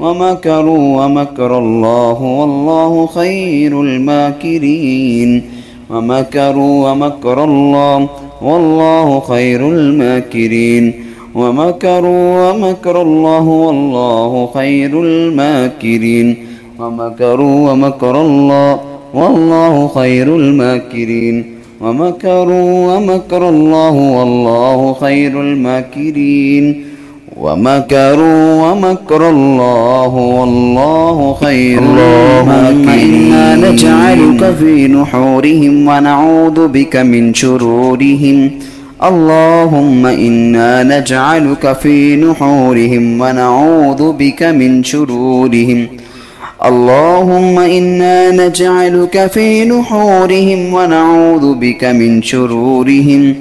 ومكروا ومكر الله والله خير الماكرين ومكروا ومكر الله والله خير الماكرين ومكروا ومكر الله والله خير الماكرين ومكروا ومكر الله والله خير الماكرين ومكروا ومكر الله والله خير الماكرين ومكروا ومكر الله والله خير الماكرين. إنا نجعلك في نحورهم ونعوذ بك من شرورهم. اللهم إنا نجعلك في نحورهم ونعوذ بك من شرورهم. اللهم إنا نجعلك في نحورهم ونعوذ بك من شرورهم.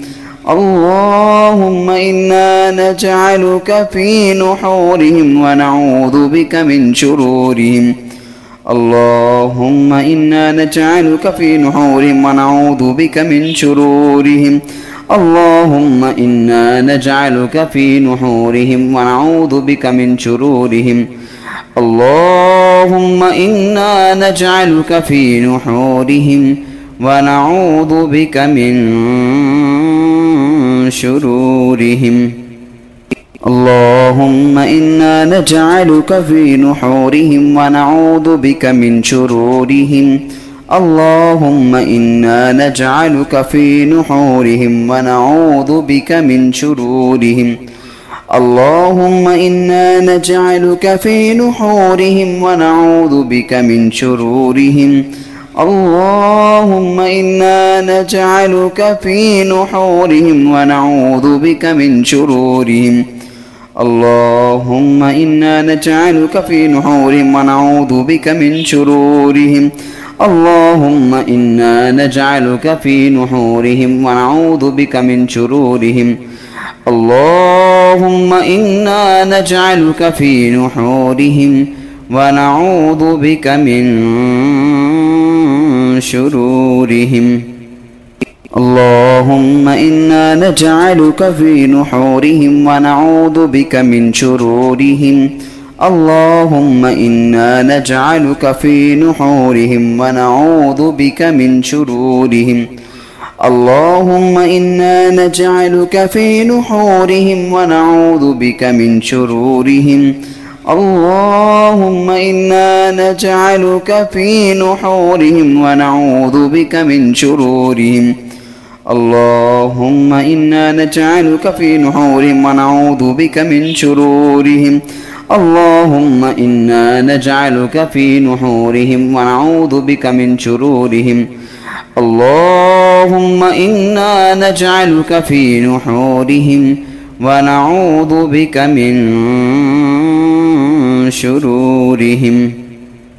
اللهم إنا نجعلك في نحورهم ونعوذ بك من شرورهم. اللهم إنا نجعلك في نحورهم ونعوذ بك من شرورهم. اللهم إنا نجعلك في نحورهم ونعوذ بك من شرورهم. اللهم إنا نجعلك في نحورهم ونعوذ بك من شرورهم. اللهم إنا نجعلك في نحورهم ونعوذ بك من شرورهم. اللهم إنا نجعلك في نحورهم ونعوذ بك من شرورهم. اللهم إنا نجعلك في نحورهم ونعوذ بك من شرورهم. اللهم إنا نجعلك في نحورهم ونعوذ بك من شرورهم. اللهم إنا نجعلك في نحورهم ونعوذ بك من شرورهم. اللهم إنا نجعلك في نحورهم ونعوذ بك من شرورهم. اللهم إنا نجعلك في نحورهم ونعوذ بك من شرورهم. اللهم إنا نجعلك في نحورهم ونعوذ بك من شرورهم. اللهم إنا نجعلك في نحورهم ونعوذ بك من شرورهم. اللهم إنا نجعلك في نحورهم ونعوذ بك من شرورهم. اللهم إنا نجعلك في نحورهم ونعوذ بك من شرورهم. اللهم إنا نجعلك في نحورهم ونعوذ بك من شرورهم. اللهم إنا نجعلك في نحورهم ونعوذ بك من شرورهم. اللهم إنا نجعلك في نحورهم ونعوذ بك من شرورهم.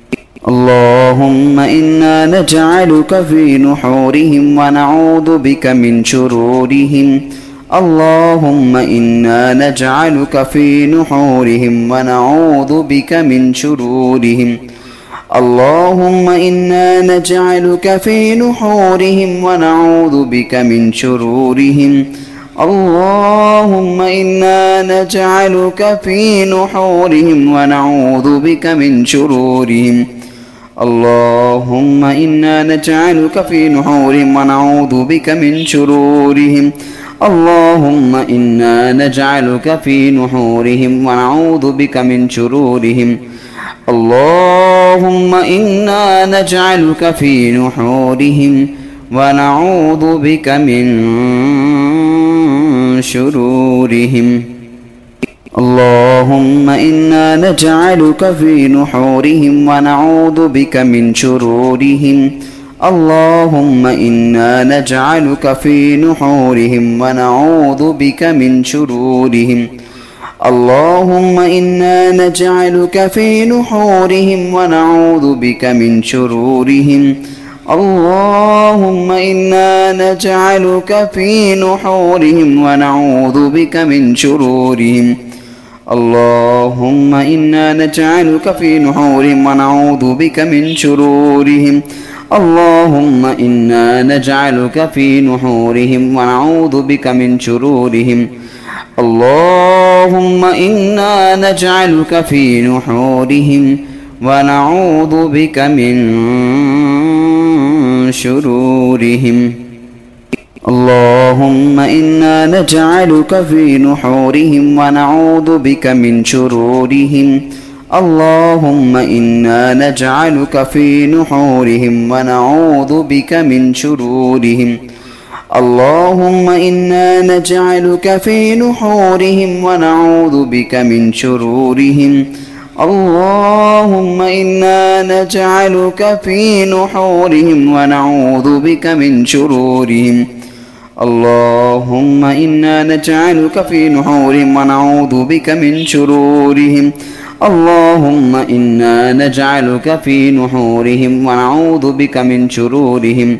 اللهم إنا نجعلك في نحورهم ونعوذ بك من شرورهم. اللهم إنا نجعلك في نحورهم ونعوذ بك من شرورهم. اللهم إنا نجعلك في نحورهم ونعوذ بك من شرورهم. اللهم إنا نجعلك في نحورهم ونعوذ بك من شرورهم. اللهم إنا نجعلك في نحورهم ونعوذ بك من شرورهم. اللهم إنا نجعلك في نحورهم ونعوذ بك من شرورهم. اللهم إنا نجعلك في نحورهم ونعوذ بك من شرورهم. اللهم إنا نجعلك في نحورهم ونعوذ بك من شرورهم. اللهم إنا نجعلك في نحورهم ونعوذ بك من شرورهم. اللهم إنا نجعلك في نحورهم ونعوذ بك من شرورهم. اللهم إنا نجعلك في نحورهم ونعوذ بك من شرورهم. اللهم إنا نجعلك في نحورهم ونعوذ بك من شرورهم. اللهم إنا نجعلك في نحورهم ونعوذ بك من شرورهم. اللهم إنا نجعلك في نحورهم ونعوذ بك من شرورهم. اللهم إنا نجعلك في نحورهم ونعوذ بك من شرورهم. اللهم إنا نجعلك في نحورهم ونعوذ بك من شرورهم. اللهم إنا نجعلك في نحورهم ونعوذ بك من شرورهم. اللهم إنا نجعلك في نحورهم ونعوذ بك من شرورهم. اللهم إنا نجعلك في نحورهم ونعوذ بك من شرورهم. اللهم إنا نجعلك في نحورهم ونعوذ بك من شرورهم.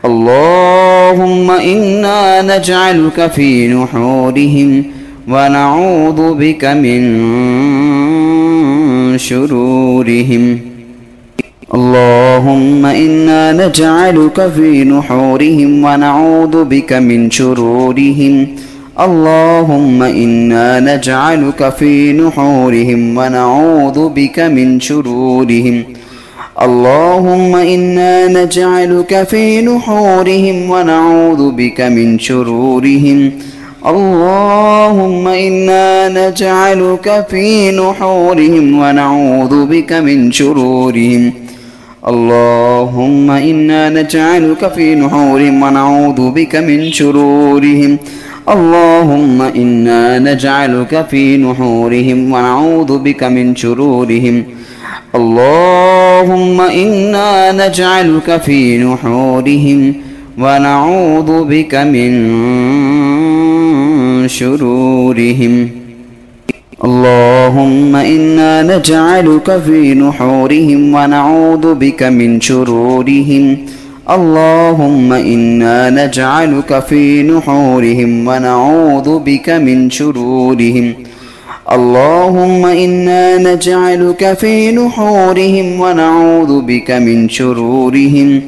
اللهم إنا نجعلك في نحورهم ونعوذ بك من شرورهم. اللهم إنا نجعلك في نحورهم ونعوذ بك من شرورهم. اللهم إنا نجعلك في نحورهم ونعوذ بك من شرورهم. اللهم إنا نجعلك في نحورهم ونعوذ بك من شرورهم. اللهم إنا نجعلك في نحورهم ونعوذ بك من شرورهم. اللهم إنا نجعلك في نحورهم ونعوذ بك من شرورهم. اللهم إنا نجعلك في نحورهم ونعوذ بك من شرورهم. اللهم إنا نجعلك في نحورهم ونعوذ بك من شرورهم. اللهم إنا نجعلك في نحورهم ونعوذ بك من شرورهم. اللهم إنا نجعلك في نحورهم ونعوذ بك من شرورهم. اللهم إنا نجعلك في نحورهم ونعوذ بك من شرورهم.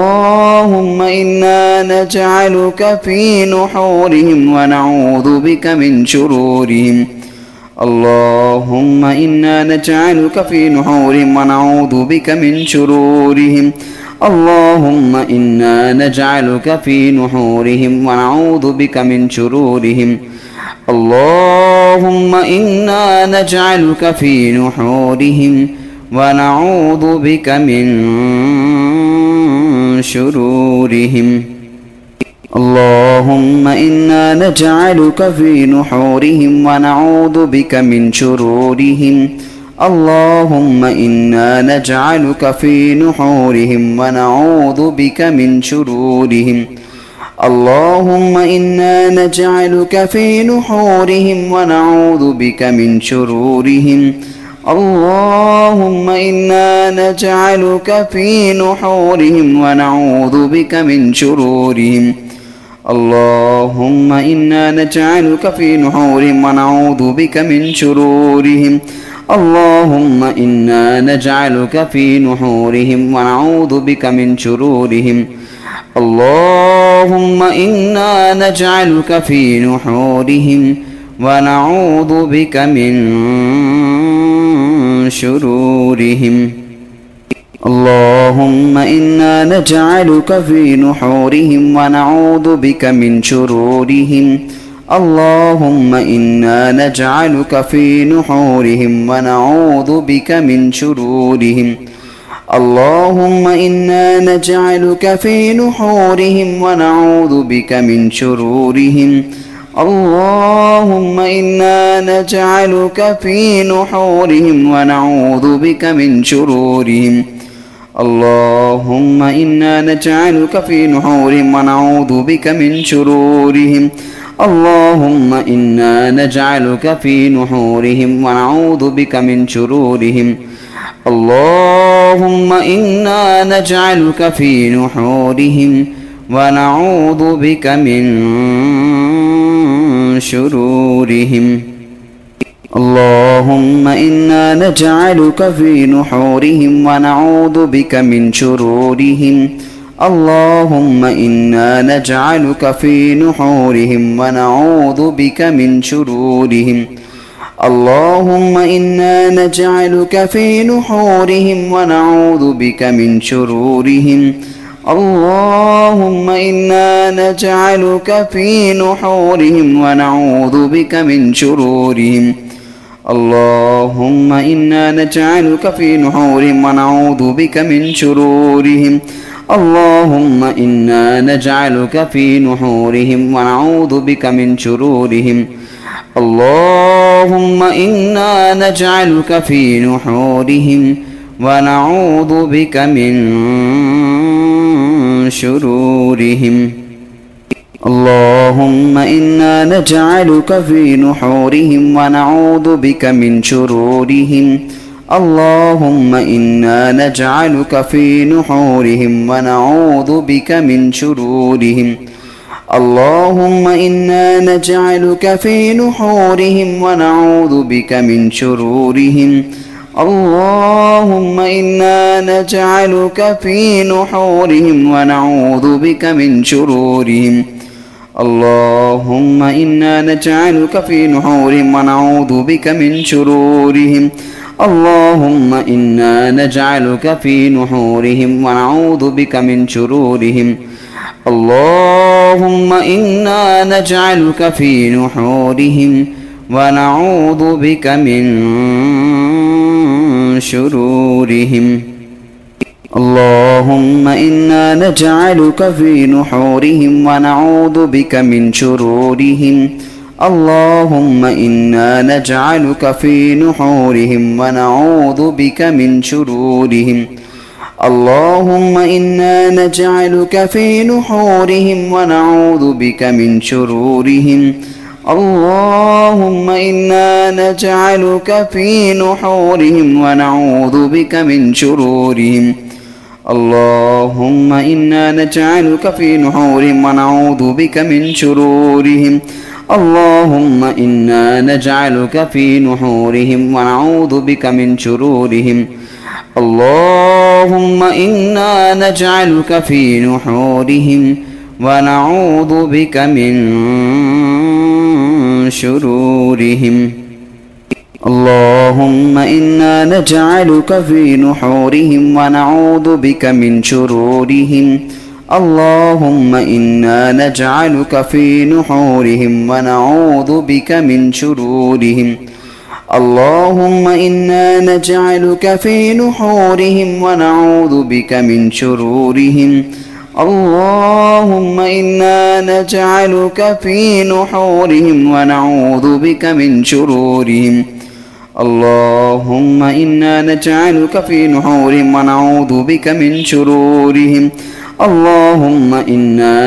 اللهم إنا نجعلك في نحورهم ونعوذ بك من شرورهم. اللهم إنا نجعلك في نحورهم ونعوذ بك من شرورهم. اللهم إنا نجعلك في نحورهم ونعوذ بك من شرورهم. اللهم إنا نجعلك في نحورهم ونعوذ بك من شرورهم. اللهم إنا نجعلك في نحورهم ونعوذ بك من شرورهم. اللهم إنا نجعلك في نحورهم ونعوذ بك من شرورهم. اللهم إنا نجعلك في نحورهم ونعوذ بك من شرورهم. اللهم إنا نجعلك في نحورهم ونعوذ بك من شرورهم. اللهم إنا نجعلك في نحورهم ونعوذ بك من شرورهم. اللهم إنا نجعلك في نحورهم ونعوذ بك من شرورهم. اللهم إنا نجعلك في نحورهم ونعوذ بك من شرورهم. اللهم إنا نجعلك في نحورهم ونعوذ بك من شرورهم. اللهم إنا نجعلك في نحورهم ونعوذ بك من شرورهم. اللهم إنا نجعلك في نحورهم ونعوذ بك من شرورهم. اللهم إنا نجعلك في نحورهم ونعوذ بك من شرورهم. اللهم إنا نجعلك في نحورهم ونعوذ بك من شرورهم. اللهم إنا نجعلك في نحورهم ونعوذ بك من شرورهم. اللهم إنا نجعلك في نحورهم ونعوذ بك من شرورهم. اللهم إنا نجعلك في نحورهم ونعوذ بك من شرورهم. اللهم إنا نجعلك في نحورهم ونعوذ بك من شرورهم. اللهم إنا نجعلك في نحورهم ونعوذ بك من شرورهم. اللهم إنا نجعلك في نحورهم ونعوذ بك من شرورهم. اللهم إنا نجعلك في نحورهم ونعوذ بك من شرورهم. اللهم إنا نجعلك في نحورهم ونعوذ بك من شرورهم. اللهم إنا نجعلك في نحورهم ونعوذ بك من شرورهم. اللهم إنا نجعلك في نحورهم ونعوذ بك من شرورهم. اللهم إنا نجعلك في نحورهم ونعوذ بك من شرورهم. اللهم إنا نجعلك في نحورهم ونعوذ بك من شرورهم. اللهم إنا نجعلك في نحورهم ونعوذ بك من شرورهم. اللهم إنا نجعلك في نحورهم ونعوذ بك من شرورهم. اللهم إنا نجعلك في نحورهم ونعوذ بك من شرورهم. اللهم إنا نجعلك في نحورهم ونعوذ بك من شرورهم. اللهم إنا نجعلك في نحورهم ونعوذ بك من شرورهم. اللهم إنا نجعلك في نحورهم ونعوذ بك من شرورهم. اللهم إنا نجعلك في نحورهم ونعوذ بك من شرورهم. اللهم إنا نجعلك في نحورهم ونعوذ بك من شرورهم. اللهم إنا نجعلك في نحورهم ونعوذ بك من شرورهم. اللهم إنا نجعلك في نحورهم ونعوذ بك من شرورهم. اللهم إنا نجعلك في نحورهم ونعوذ بك من شرورهم. اللهم إنا نجعلك في نحورهم ونعوذ بك من شرورهم. اللهم إنا نجعلك في نحورهم ونعوذ بك من شرورهم. اللهم إنا نجعلك في نحورهم ونعوذ بك من شرورهم. اللهم إنا نجعلك في نحورهم ونعوذ بك من شرورهم. اللهم إنا نجعلك في نحورهم ونعوذ بك من شرورهم. اللهم إنا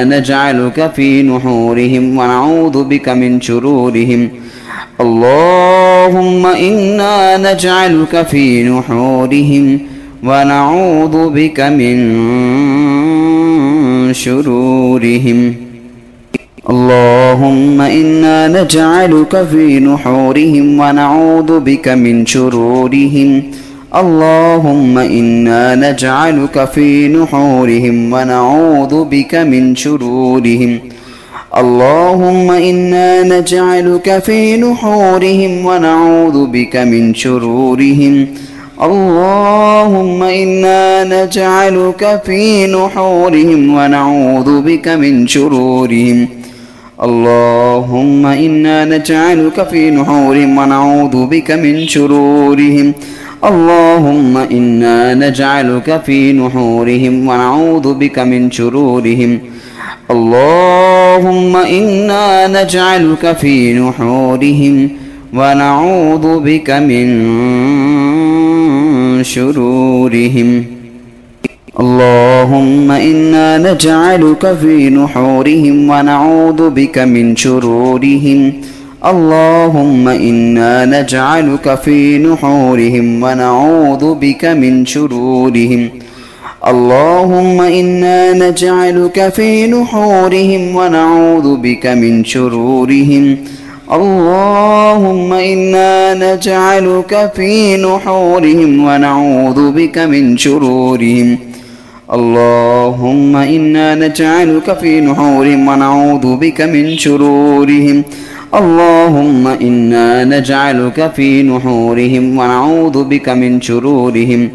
نجعلك في نحورهم ونعوذ بك من شرورهم. اللهم إنا نجعلك في نحورهم ونعوذ بك من شرورهم. اللهم إنا نجعلك في نحورهم ونعوذ بك من شرورهم. اللهم إنا نجعلك في نحورهم ونعوذ بك من شرورهم. اللهم إنا نجعلك في نحورهم ونعوذ بك من شرورهم. اللهم إنا نجعلك في نحورهم ونعوذ بك من شرورهم. اللهم إنا نجعلك في نحورهم ونعوذ بك من شرورهم. اللهم إنا نجعلك في نحورهم ونعوذ بك من شرورهم. اللهم إنا نجعلك في نحورهم ونعوذ بك من شرورهم. اللهم إنا نجعلك في نحورهم ونعوذ بك من شرورهم. اللهم إنا نجعلك في نحورهم ونعوذ بك من شرورهم. اللهم إنا نجعلك في نحورهم ونعوذ بك من شرورهم. اللهم إنا نجعلك في نحورهم ونعوذ بك من شرورهم. اللهم إنا نجعلك في نحورهم ونعوذ بك من شرورهم. اللهم إنا نجعلك في نحورهم ونعوذ بك من شرورهم.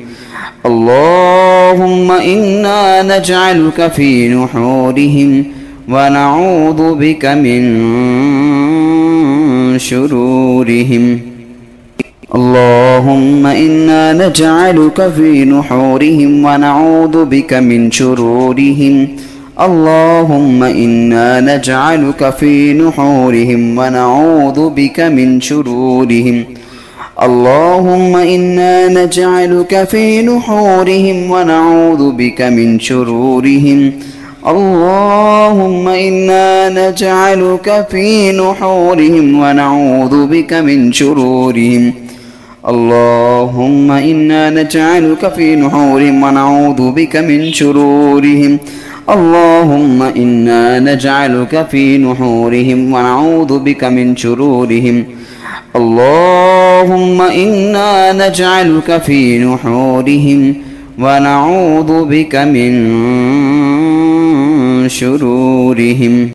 اللهم إنا نجعلك في نحورهم ونعوذ بك من شرورهم. اللهم إنا نجعلك في نحورهم ونعوذ بك من شرورهم. اللهم إنا نجعلك في نحورهم ونعوذ بك من شرورهم. اللهم إنا نجعلك في نحورهم ونعوذ بك من شرورهم. اللهم إنا نجعلك في نحورهم ونعوذ بك من شرورهم. اللهم إنا نجعلك في نحورهم ونعوذ بك من شرورهم. اللهم إنا نجعلك في نحورهم ونعوذ بك من شرورهم. اللهم إنا نجعلك في نحورهم ونعوذ بك من شرورهم.